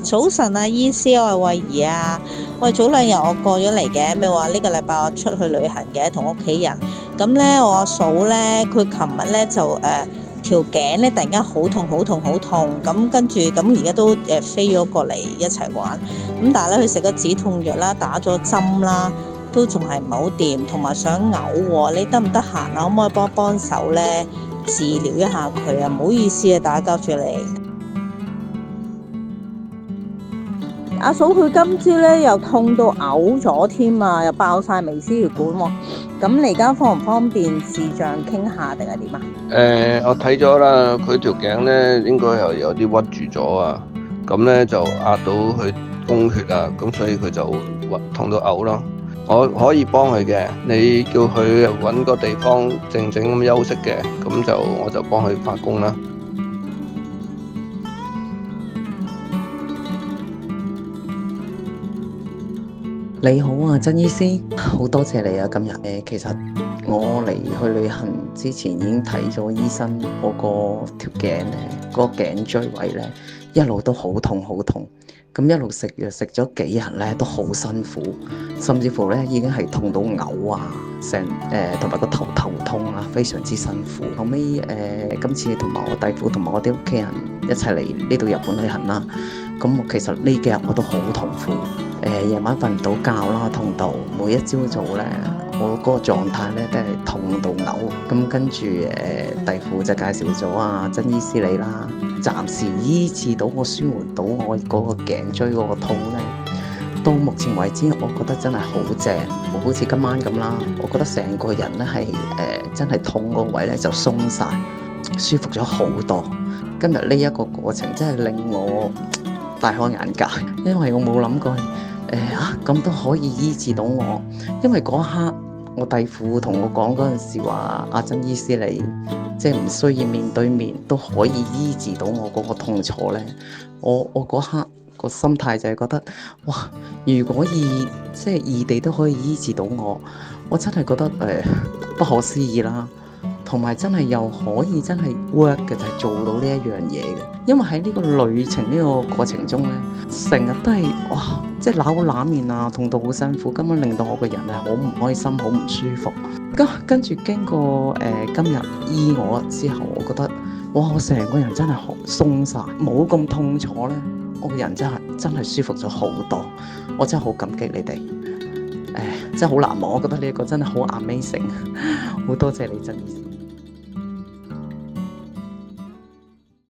早晨啊，醫師，我係慧儀啊。喂，早兩日我過咗嚟嘅，咪話呢個禮拜我出去旅行嘅，同屋企人。咁咧，我阿嫂咧，佢琴日咧就條頸咧突然間好痛好痛好痛，咁跟住咁而家都飛咗過嚟一齊玩。咁但係咧，佢食咗止痛藥啦，打咗針啦，都仲係唔係好掂，同埋想嘔喎。你得唔得閒啊？可唔可以幫手咧治療一下佢啊？唔好意思啊，打攪住你。阿嫂佢今朝咧又痛到嘔咗添啊，又爆晒微絲血管喎。咁你而家方唔方便視像傾下定係點啊？我睇咗啦，佢條頸咧應該又有啲屈住咗啊，咁咧就壓到佢供血啊，咁所以佢就痛到嘔咯。我可以幫佢嘅，你叫佢揾個地方靜靜咁休息嘅，咁我就幫佢發工啦。你好啊，曾醫師，好多謝你啊！今日其實我嚟去旅行之前已經睇咗醫生，我個條頸咧，個頸椎位咧一路都好痛好痛，咁一路食藥食咗幾日咧都好辛苦，甚至乎咧已經係痛到嘔啊，同埋個頭痛啊，非常之辛苦。後尾今次同埋我弟婦同埋我啲屋企人一齊嚟呢度日本旅行啦，咁其實呢幾日我都好痛苦。夜晚瞓唔到覺啦，痛到每一朝早咧，我嗰個狀態咧都係痛到嘔。咁跟住弟婦就介紹咗曾醫師你啦，暫時醫治到我舒緩到我嗰個頸椎嗰個痛咧。到目前為止，我覺得真係好正，好似今晚咁啦。我覺得成個人咧係真係痛個位咧就鬆晒，舒服咗好多。今日呢一個過程真係令我大開眼界，因為我冇諗過咁都可以醫治到我。因為嗰刻我弟婦同我講嗰陣時話，阿曾醫師你即係唔需要面對面都可以醫治到我嗰個痛楚咧。我嗰刻個心態就係覺得哇，如果即係異地都可以醫治到我真係覺得不可思議啦。同埋真係又可以真係 work 嘅，就係做到呢一樣嘢嘅。因為喺呢個旅程呢個過程中咧，成日都係哇，即係揦面啊，痛到好辛苦，根本令到我個人係好唔開心，好唔舒服。跟住經過今日醫我之後，我覺得哇，我成個人真係好鬆晒，冇咁痛楚咧，我個人真係舒服咗好多。我真係好感激你哋，真係好難忘。我覺得呢一個真係好 amazing，好多謝你真。